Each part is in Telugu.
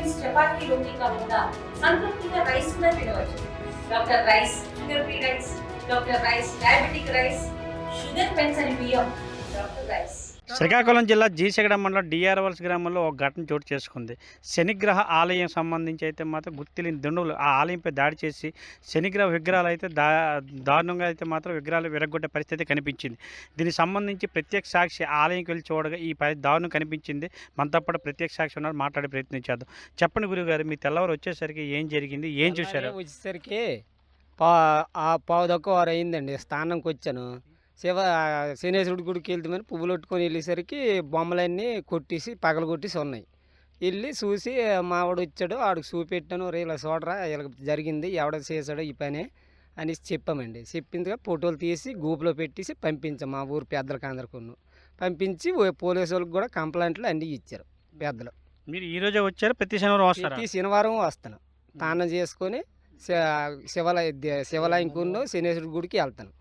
మీల్స్ చపాతీ రోటీ కాకుండా సంతృప్తిగా రైస్ కూడా తినవచ్చు. Doctor rice, sugar free rice, doctor rice, diabetic rice, sugar పెన్సని బియ్యం, డాక్టర్ రైస్. శ్రీకాకుళం జిల్లా జీసగడ మండలం డిఆర్వల్స్ గ్రామంలో ఒక ఘటన చోటు చేసుకుంది. శనిగ్రహ ఆలయం సంబంధించి అయితే మాత్రం గుర్తిలేని దుండగులు ఆ ఆలయంపై దాడి చేసి శనిగ్రహ విగ్రహాలు అయితే దారుణంగా అయితే మాత్రం విగ్రహాలు విరగొట్టే పరిస్థితి కనిపించింది. దీనికి సంబంధించి ప్రత్యక్ష సాక్షి ఆలయంకి వెళ్ళి చూడగా ఈ దారుణం కనిపించింది. మనతో పాటు ప్రత్యక్ష సాక్షి ఉన్నారు, మాట్లాడే ప్రయత్నం చేద్దాం. చెప్పండి గురుగారు, మీ తెల్లవారు వచ్చేసరికి ఏం జరిగింది, ఏం చూశారు? వచ్చేసరికి పావు తక్కువ 6 అయిందండి. స్థానంకి వచ్చాను. శనేశ్వరుడి గుడికి వెళ్తామని పువ్వులు పట్టుకొని వెళ్ళేసరికి బొమ్మలన్నీ కొట్టేసి పగలగొట్టేసి ఉన్నాయి. వెళ్ళి చూసి మావాడు వచ్చాడు, ఆడికి చూపెట్టాను. ఇలా చూడరా, ఇలా జరిగింది, ఎవడ చేశాడో ఈ పని అని చెప్పామండి. చెప్పిందిగా ఫోటోలు తీసి గ్రూప్లో పెట్టేసి పంపించాం. మా ఊరు పెద్దలకు అందరికీ పంపించి పోలీసు వాళ్ళకి కూడా కంప్లైంట్లు అన్నీ ఇచ్చారు పెద్దలు. మీరు ఈ రోజే వచ్చారు? ప్రతి శనివారం వస్తారు? ప్రతి శనివారం వస్తాను. స్నానం చేసుకొని శివాలయంకు శనేశ్వరుడి గుడికి వెళ్తాను.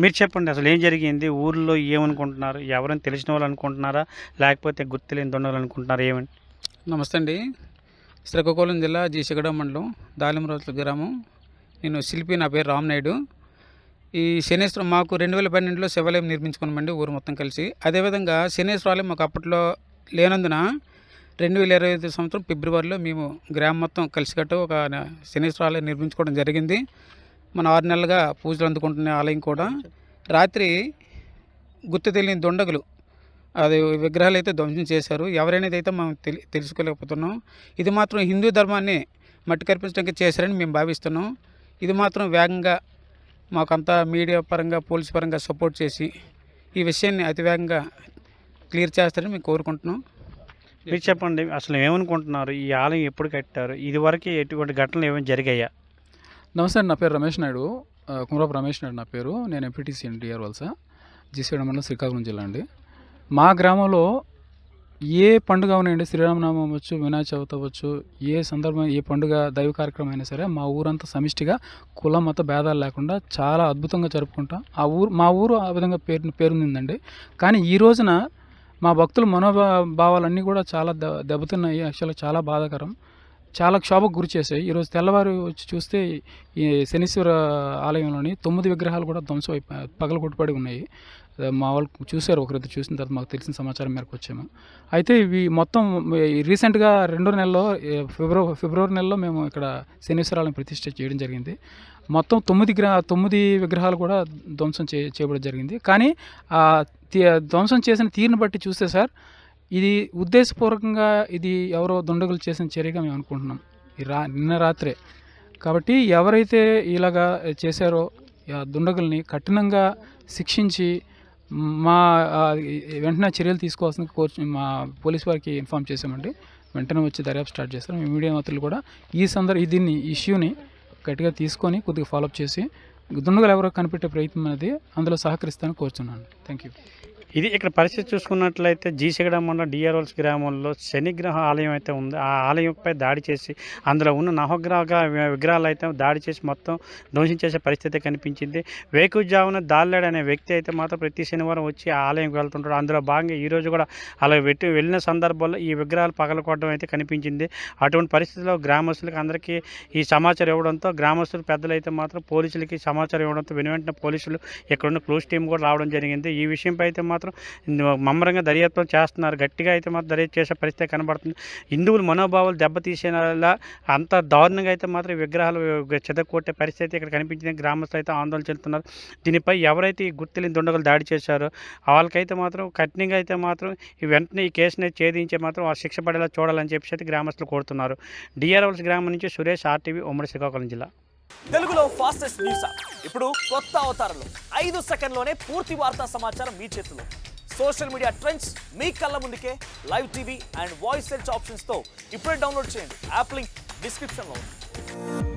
మీరు చెప్పండి, అసలు ఏం జరిగింది? ఊర్లో ఏమనుకుంటున్నారు? ఎవరైనా తెలిసిన వాళ్ళు అనుకుంటున్నారా, లేకపోతే గుర్తులేని దొండలు అనుకుంటున్నారా? ఏమని? నమస్తే అండి. శ్రీకాకుళం జిల్లా జీసగడ మండలం దాలిమరోజుల గ్రామం. నేను శిల్పి, నా పేరు రామనాయుడు. ఈ శనేశ్వరం మాకు 2012లో శివాలయం నిర్మించుకున్నామండి, ఊరు మొత్తం కలిసి. అదేవిధంగా శనేశ్వరాలయం మాకు అప్పట్లో లేనందున 2025 సంవత్సరం ఫిబ్రవరిలో మేము గ్రామం మొత్తం కలిసికట్టు ఒక శనేశ్వరాలయం నిర్మించుకోవడం జరిగింది. మన 6 నెలలుగా పూజలు అందుకుంటున్న ఆలయం కూడా. రాత్రి గుర్తు తెలియని దుండగులు అది విగ్రహాలు అయితే ధ్వంసం చేశారు. ఎవరైనది అయితే మనం తెలుసుకోలేకపోతున్నాం. ఇది మాత్రం హిందూ ధర్మాన్ని మట్టి కనిపించడానికి చేశారని మేము భావిస్తున్నాం. ఇది మాత్రం వేగంగా మాకంతా మీడియా పరంగా, పోలీస్ పరంగా సపోర్ట్ చేసి ఈ విషయాన్ని అతి వేగంగా క్లియర్ చేస్తారని మేము కోరుకుంటున్నాం. మీరు చెప్పండి, అసలు ఏమనుకుంటున్నారు? ఈ ఆలయం ఎప్పుడు కట్టారు? ఇదివరకు ఎటువంటి ఘటనలు ఏమైనా జరిగాయా? నమస్తే అండి, నా పేరు రమేష్ నాయుడు, కుమరపు రమేష్ నాయుడు నా పేరు. నేను ఎంపీటీసీ అండి డిఆర్వల్స, జీసగడ మండలం, శ్రీకాకుళం జిల్లా అండి. మా గ్రామంలో ఏ పండుగ ఉన్నాయండి, శ్రీరామనామం అవ్వచ్చు, వినాయక చవితి అవ్వచ్చు, ఏ సందర్భం, ఏ పండుగ, దైవ కార్యక్రమం అయినా సరే మా ఊరంతా సమిష్టిగా కుల మత భేదాలు లేకుండా చాలా అద్భుతంగా జరుపుకుంటాం. మా ఊరు ఆ విధంగా పేరుందండి. కానీ ఈ రోజున మా భక్తుల మనోభావాలన్నీ కూడా చాలా దెబ్బతిన్నాయి. యాక్చువల్గా చాలా బాధాకరం, చాలా క్షోభకు గురి చేశాయి. ఈరోజు తెల్లవారు వచ్చి చూస్తే ఈ శనీశ్వర ఆలయంలోని 9 విగ్రహాలు కూడా ధ్వంసం పగలగొట్టుపడి ఉన్నాయి. మా వాళ్ళు చూశారు, ఒకరిద్దరు చూసిన తర్వాత మాకు తెలిసిన సమాచారం మేరకు వచ్చాము. అయితే ఇవి మొత్తం రీసెంట్గా 2 నెలల్లో ఫిబ్రవరి నెలలో మేము ఇక్కడ శనీశ్వర ఆలయం ప్రతిష్ఠ చేయడం జరిగింది. మొత్తం 9 విగ్రహాలు కూడా ధ్వంసం చేయబడడం జరిగింది. కానీ ధ్వంసం చేసిన తీరుని బట్టి చూస్తే సార్, ఇది ఉద్దేశపూర్వకంగా ఇది ఎవరో దుండగులు చేసిన చర్యగా మేము అనుకుంటున్నాం నిన్న రాత్రే. కాబట్టి ఎవరైతే ఇలాగా చేశారో దుండగుల్ని కఠినంగా శిక్షించి మా వెంటనే చర్యలు తీసుకోవాల్సిన మా పోలీస్ వారికి ఇన్ఫామ్ చేశామండి. వెంటనే వచ్చి దర్యాప్తు స్టార్ట్ చేస్తారు. మీ మీడియా మిత్రులు కూడా దీన్ని ఇష్యూని గట్టిగా తీసుకొని కొద్దిగా ఫాలోఅప్ చేసి దుండగులు ఎవరో కనిపెట్టే ప్రయత్నం అనేది అందులో సహకరిస్తానని కోరుతున్నాను. Thank you. ఇది ఇక్కడ పరిస్థితి చూసుకున్నట్లయితే జీసగడ మండలం డిఆర్వల్స్ గ్రామంలో శనిగ్రహ ఆలయం అయితే ఉంది. ఆ ఆలయంపై దాడి చేసి అందులో ఉన్న నవగ్రహ విగ్రహాలు అయితే దాడి చేసి మొత్తం ధ్వంసం చేసే పరిస్థితి కనిపించింది. వేకుజామున దాల్లాడు అనే వ్యక్తి అయితే మాత్రం ప్రతి శనివారం వచ్చి ఆ ఆలయంకి వెళ్తుంటాడు. అందులో భాగంగా ఈరోజు కూడా అలా వెళ్ళిన సందర్భంలో ఈ విగ్రహాలు పగలకొట్టడం అయితే కనిపించింది. అటువంటి పరిస్థితుల్లో గ్రామస్తులకి అందరికీ ఈ సమాచారం ఇవ్వడంతో గ్రామస్తులు పెద్దలు అయితే మాత్రం పోలీసులకి సమాచారం ఇవ్వడంతో వెంటనే పోలీసులు ఇక్కడున్న క్లోజ్ టీం కూడా రావడం జరిగింది. ఈ విషయంపై అయితే మాత్రం మమ్మరంగా దర్యాప్తు చేస్తున్నారు. గట్టిగా అయితే మాత్రం దర్యాప్తు చేసే పరిస్థితి కనబడుతుంది. హిందువుల మనోభావాలు దెబ్బతీసేలా అంత దారుణంగా అయితే మాత్రం విగ్రహాలు చెదకొట్టే పరిస్థితి ఇక్కడ కనిపించింది. గ్రామస్తులు అయితే ఆందోళన చెందుతున్నారు. దీనిపై ఎవరైతే ఈ గుర్తులేని దుండగులు దాడి చేశారో వాళ్ళకైతే మాత్రం కఠినంగా అయితే మాత్రం వెంటనే ఈ కేసుని ఛేదించే మాత్రం ఆ శిక్ష పడేలా చూడాలని చెప్పేసి అయితే గ్రామస్తులు కోరుతున్నారు. డిఆర్వల్స్ గ్రామం నుంచి సురేష్, ఆర్టీవీ, ఉమ్మడి శ్రీకాకుళం జిల్లా. తెలుగులో ఫాస్టెస్ట్ న్యూస్ ఇప్పుడు కొత్త అవతారంలో 5 సెకండ్లోనే పూర్తి వార్తా సమాచారం మీ చేతిలో. సోషల్ మీడియా ట్రెండ్స్ మీ కళ్ళ ముందుకే live TV and voice search ఆప్షన్స్తో ఇప్పుడే డౌన్లోడ్ చేయండి. యాప్ లింక్ డిస్క్రిప్షన్లో ఉంది.